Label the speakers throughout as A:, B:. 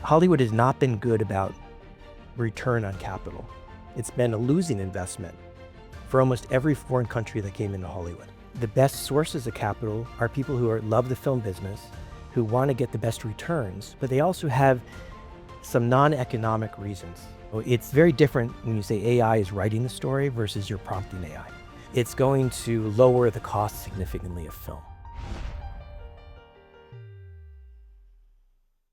A: Hollywood has not been good about return on capital. It's been a losing investment for almost every foreign country that came into Hollywood. The best sources of capital are people who love the film business, who want to get the best returns, but they also have some non-economic reasons. It's very different when you say AI is writing the story versus you're prompting AI. It's going to lower the cost significantly of film.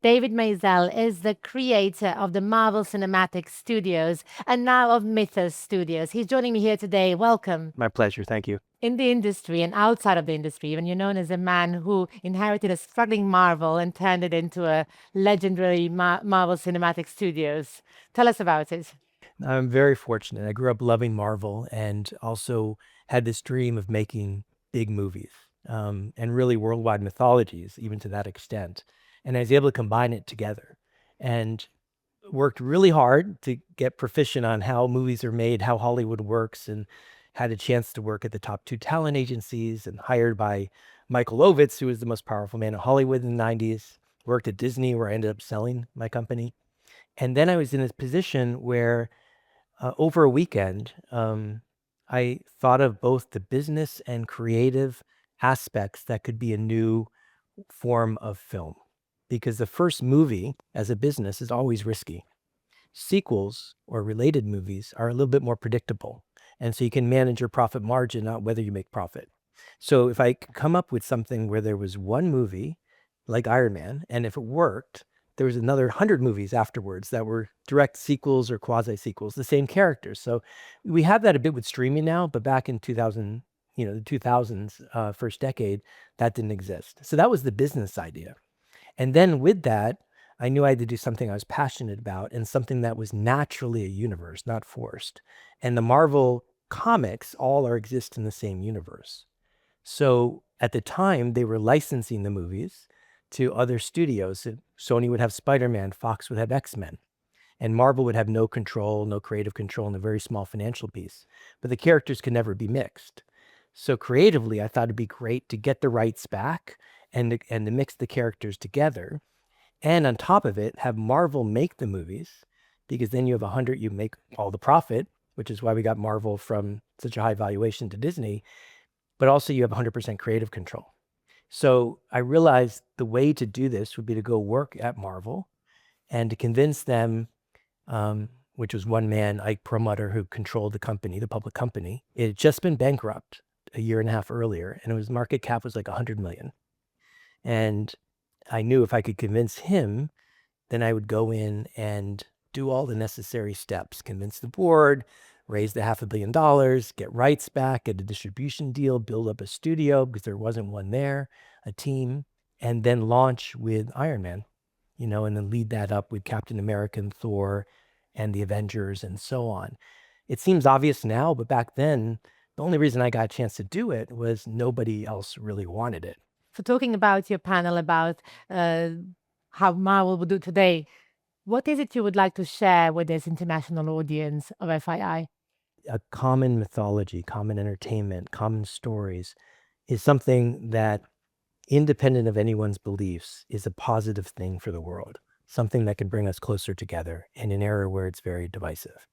B: David Maisel is the creator of the Marvel Cinematic Studios and now of Mythos Studios. He's joining me here today. Welcome.
A: My pleasure, thank you.
B: In the industry and outside of the industry, even you're known as a man who inherited a struggling Marvel and turned it into a legendary Marvel Cinematic Studios. Tell us about it.
A: I'm very fortunate. I grew up loving Marvel and also had this dream of making big movies and really worldwide mythologies, even to that extent. And I was able to combine it together and worked really hard to get proficient on how movies are made, how Hollywood works, and had a chance to work at the top 2 talent agencies and hired by Michael Ovitz, who was the most powerful man in Hollywood in the 90s, worked at Disney where I ended up selling my company. And then I was in this position where over a weekend, I thought of both the business and creative aspects that could be a new form of film. Because the first movie as a business is always risky. Sequels or related movies are a little bit more predictable. And so you can manage your profit margin, not whether you make profit. So if I could come up with something where there was one movie, like Iron Man, and if it worked, there was another 100 movies afterwards that were direct sequels or quasi-sequels, the same characters. So we have that a bit with streaming now, but back in 2000, the 2000s, first decade, that didn't exist. So that was the business idea. And then with that, I knew I had to do something I was passionate about and something that was naturally a universe, not forced. And the Marvel comics all exist in the same universe. So at the time, they were licensing the movies to other studios. Sony would have Spider-Man, Fox would have X-Men, and Marvel would have no control, no creative control, and a very small financial piece. But the characters could never be mixed. So creatively, I thought it'd be great to get the rights back and to mix the characters together. And on top of it, have Marvel make the movies, because then you have 100, you make all the profit, which is why we got Marvel from such a high valuation to Disney, but also you have 100% creative control. So I realized the way to do this would be to go work at Marvel and to convince them, which was one man, Ike Perlmutter, who controlled the company, the public company. It had just been bankrupt a year and a half earlier, and its market cap was like 100 million. And I knew if I could convince him, then I would go in and do all the necessary steps, convince the board, raise the $500 million, get rights back, get a distribution deal, build up a studio because there wasn't one there, a team, and then launch with Iron Man, and then lead that up with Captain America and Thor and the Avengers and so on. It seems obvious now, but back then, the only reason I got a chance to do it was nobody else really wanted it.
B: So talking about your panel about how Marvel would do today, what is it you would like to share with this international audience of FII?
A: A common mythology, common entertainment, common stories is something that, independent of anyone's beliefs, is a positive thing for the world, something that can bring us closer together in an era where it's very divisive.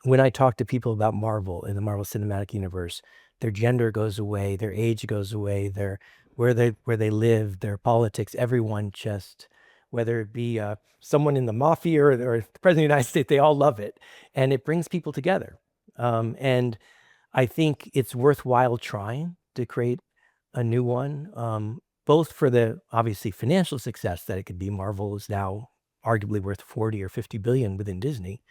A: When I talk to people about Marvel in the Marvel Cinematic Universe, their gender goes away, their age goes away, where they live, their politics, everyone just, whether it be someone in the mafia or the President of the United States, they all love it. And it brings people together. And I think it's worthwhile trying to create a new one, both for the obviously financial success that it could be. Marvel is now arguably worth 40 or 50 billion within Disney,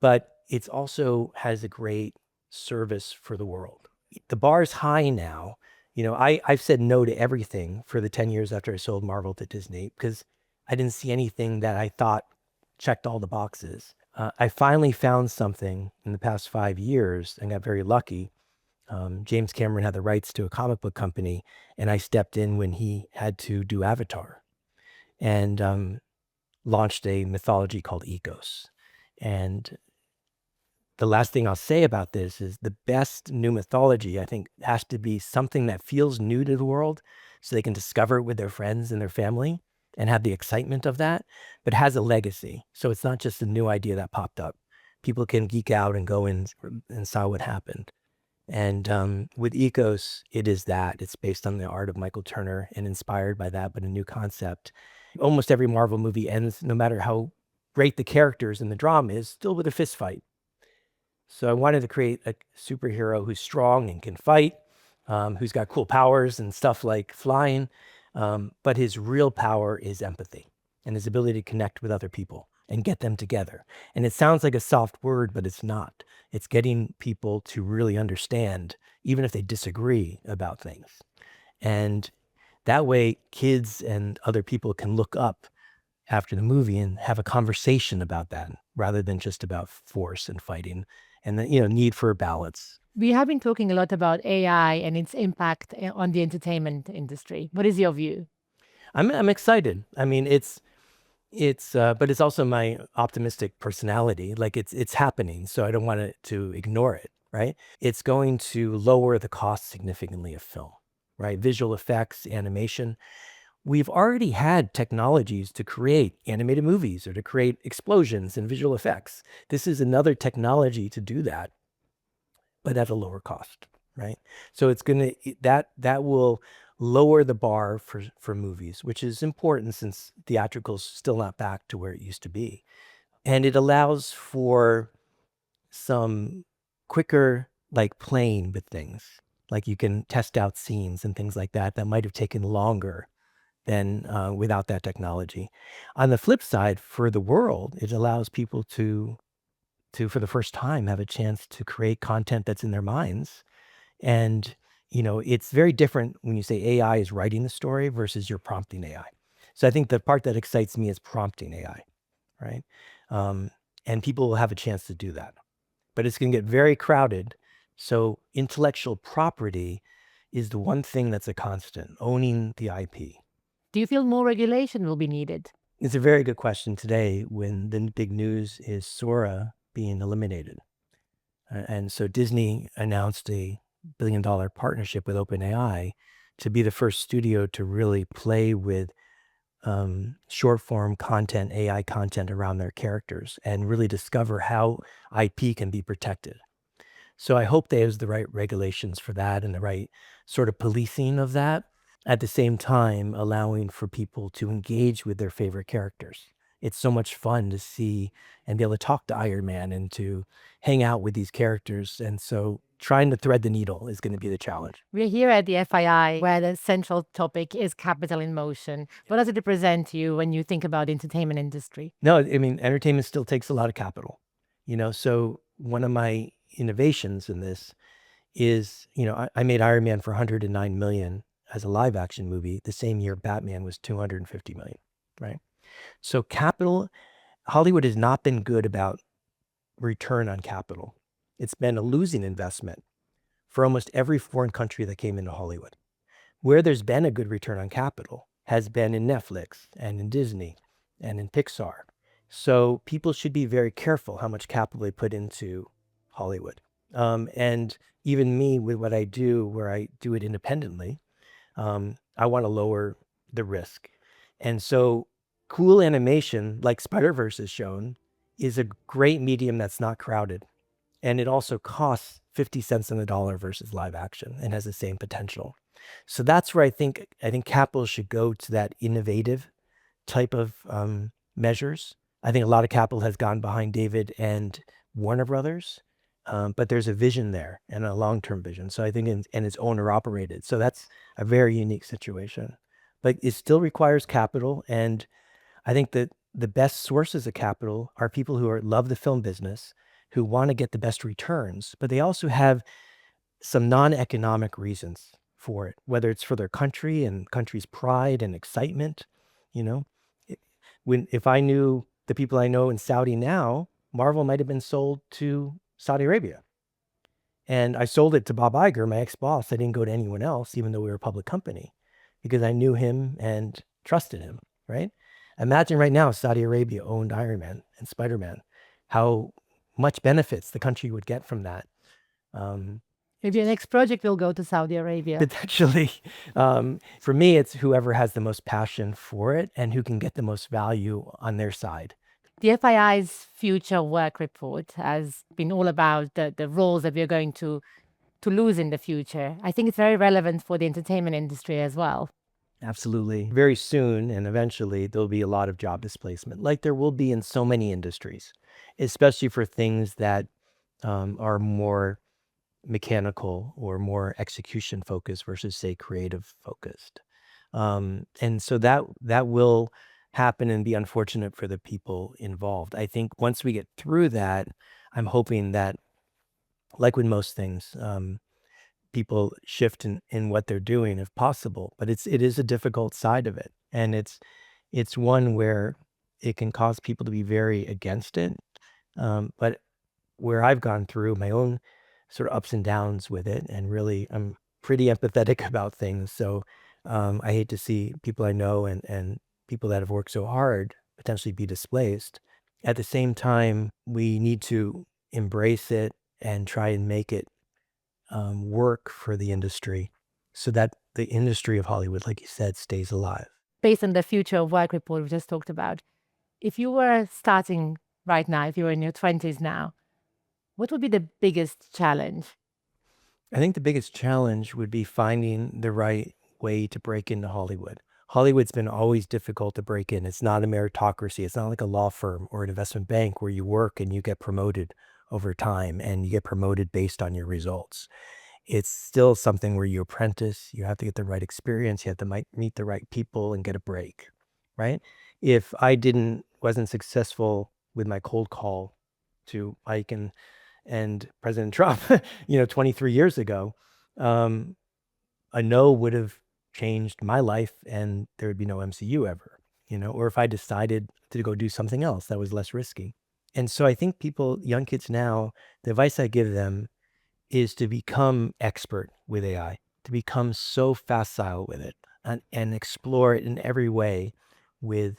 A: but it's also has a great service for the world. The bar is high now. I've said no to everything for the 10 years after I sold Marvel to Disney because I didn't see anything that I thought checked all the boxes. I finally found something in the past 5 years and got very lucky. James Cameron had the rights to a comic book company, and I stepped in when he had to do Avatar and launched a mythology called Ecos. And the last thing I'll say about this is the best new mythology, I think, has to be something that feels new to the world so they can discover it with their friends and their family. and have the excitement of that, but has a legacy. So it's not just a new idea that popped up. People can geek out and go in and saw what happened. And with Ecos, it is that. It's based on the art of Michael Turner and inspired by that, but a new concept. Almost every Marvel movie ends, no matter how great the characters and the drama is, still with a fist fight. So I wanted to create a superhero who's strong and can fight, who's got cool powers and stuff like flying. But his real power is empathy and his ability to connect with other people and get them together. And it sounds like a soft word, but it's not. It's getting people to really understand, even if they disagree about things. And that way, kids and other people can look up after the movie and have a conversation about that rather than just about force and fighting and the need for balance.
B: We have been talking a lot about AI and its impact on the entertainment industry. What is your view?
A: I'm excited. I mean, but it's also my optimistic personality. Like it's happening, so I don't want to ignore it, right? It's going to lower the cost significantly of film, right? Visual effects, animation. We've already had technologies to create animated movies or to create explosions and visual effects. This is another technology to do that, but at a lower cost, right? So it's going to that will lower the bar for movies, which is important since theatrical's still not back to where it used to be. And it allows for some quicker like playing with things. Like you can test out scenes and things like that that might have taken longer than without that technology. On the flip side, for the world, it allows people to for the first time have a chance to create content that's in their minds. And it's very different when you say AI is writing the story versus you're prompting AI. So I think the part that excites me is prompting AI, right? Um, and people will have a chance to do that, but it's going to get very crowded. So intellectual property is the one thing that's a constant, owning the IP.
B: Do you feel more regulation will be needed?
A: It's a very good question today when the big news is Sora being eliminated. And so Disney announced a $1 billion partnership with OpenAI to be the first studio to really play with short form content, AI content around their characters and really discover how IP can be protected. So I hope they have the right regulations for that and the right sort of policing of that, at the same time allowing for people to engage with their favorite characters. It's so much fun to see and be able to talk to Iron Man and to hang out with these characters. And so trying to thread the needle is going to be the challenge.
B: We're here at the FII, where the central topic is capital in motion. What does it represent to you when you think about the entertainment industry?
A: No, I mean, entertainment still takes a lot of capital, so one of my innovations in this is, I made Iron Man for 109 million as a live action movie. The same year Batman was 250 million, right? So capital, Hollywood has not been good about return on capital. It's been a losing investment for almost every foreign country that came into Hollywood. Where there's been a good return on capital has been in Netflix and in Disney and in Pixar. So people should be very careful how much capital they put into Hollywood. And even me with what I do, where I do it independently, I want to lower the risk. And so cool animation like Spider-Verse has shown is a great medium that's not crowded. And it also costs 50 cents on the dollar versus live action and has the same potential. So that's where I think capital should go to that innovative type of measures. I think a lot of capital has gone behind David and Warner Brothers, but there's a vision there and a long-term vision. So I think, and it's owner operated. So that's a very unique situation, but it still requires capital. And I think that the best sources of capital are people who love the film business, who want to get the best returns, but they also have some non-economic reasons for it, whether it's for their country and country's pride and excitement. You know, if I knew the people I know in Saudi now, Marvel might have been sold to Saudi Arabia. And I sold it to Bob Iger, my ex-boss. I didn't go to anyone else, even though we were a public company, because I knew him and trusted him, right? Imagine right now Saudi Arabia owned Iron Man and Spider-Man, how much benefits the country would get from that.
B: Maybe your next project will go to Saudi Arabia.
A: Potentially. For me, it's whoever has the most passion for it and who can get the most value on their side.
B: The FII's future work report has been all about the roles that we're going to lose in the future. I think it's very relevant for the entertainment industry as well.
A: Absolutely. Very soon and eventually, there'll be a lot of job displacement, like there will be in so many industries, especially for things that are more mechanical or more execution focused versus, say, creative focused. And so that will happen and be unfortunate for the people involved. I think once we get through that, I'm hoping that, like with most things, people shift in what they're doing if possible. But it is a difficult side of it, and it's one where it can cause people to be very against it. But where I've gone through my own sort of ups and downs with it, and really I'm pretty empathetic about things. So I hate to see people I know and people that have worked so hard potentially be displaced. At the same time, we need to embrace it and try and make it work for the industry so that the industry of Hollywood, like you said, stays alive.
B: Based on the future of work report we just talked about, if you were starting right now, if you were in your 20s now, what would be the biggest challenge?
A: I think the biggest challenge would be finding the right way to break into Hollywood. Hollywood's been always difficult to break in. It's not a meritocracy. It's not like a law firm or an investment bank where you work and you get promoted over time and you get promoted based on your results. It's still something where you apprentice, you have to get the right experience, you have to meet the right people and get a break, right? If I wasn't successful with my cold call to Ike and President Trump, 23 years ago, um, a no would have changed my life and there would be no MCU ever, or if I decided to go do something else that was less risky. And so I think young kids now, the advice I give them is to become expert with AI, to become so facile with it and explore it in every way with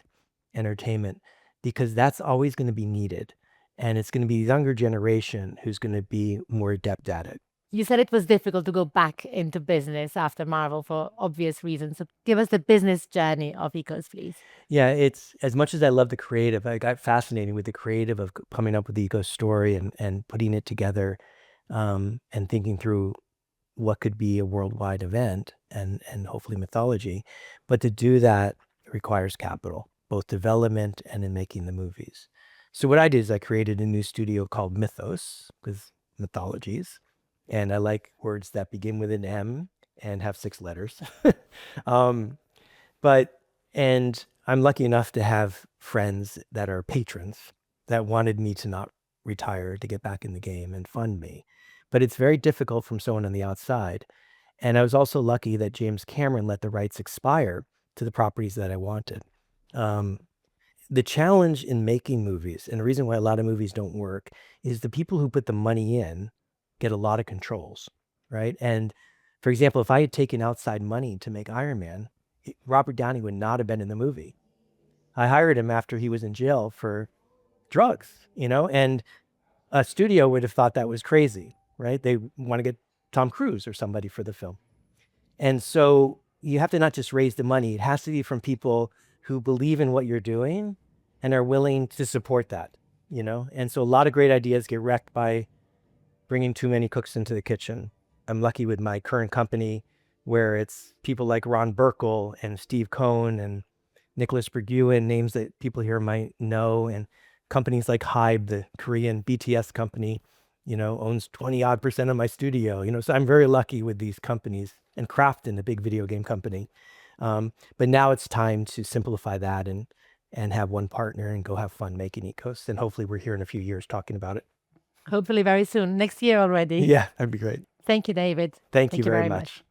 A: entertainment, because that's always going to be needed. And it's going to be the younger generation who's going to be more adept at it.
B: You said it was difficult to go back into business after Marvel for obvious reasons. So give us the business journey of Ecos, please.
A: Yeah, it's as much as I love the creative, I got fascinated with the creative of coming up with the Eco story and putting it together, and thinking through what could be a worldwide event and hopefully mythology. But to do that requires capital, both development and in making the movies. So what I did is I created a new studio called Mythos, with mythologies. And I like words that begin with an M and have 6 letters. um, but and I'm lucky enough to have friends that are patrons that wanted me to not retire, to get back in the game and fund me. But it's very difficult from someone on the outside. And I was also lucky that James Cameron let the rights expire to the properties that I wanted. Um, the challenge in making movies, and the reason why a lot of movies don't work, is the people who put the money in get a lot of controls, right? And for example, if I had taken outside money to make Iron Man, Robert Downey would not have been in the movie. I hired him after he was in jail for drugs, and a studio would have thought that was crazy, right? They want to get Tom Cruise or somebody for the film. And so you have to not just raise the money, it has to be from people who believe in what you're doing and are willing to support that, And so a lot of great ideas get wrecked by bringing too many cooks into the kitchen. I'm lucky with my current company where it's people like Ron Burkle and Steve Cohn and Nicholas Berguen, names that people here might know, and companies like Hybe, the Korean BTS company, owns 20 odd % of my studio, so I'm very lucky with these companies, and Krafton, the big video game company. But now it's time to simplify that and have one partner and go have fun making Ecos. And hopefully we're here in a few years talking about it.
B: Hopefully very soon, next year already.
A: Yeah, that'd be great.
B: Thank you, David.
A: Thank you very much.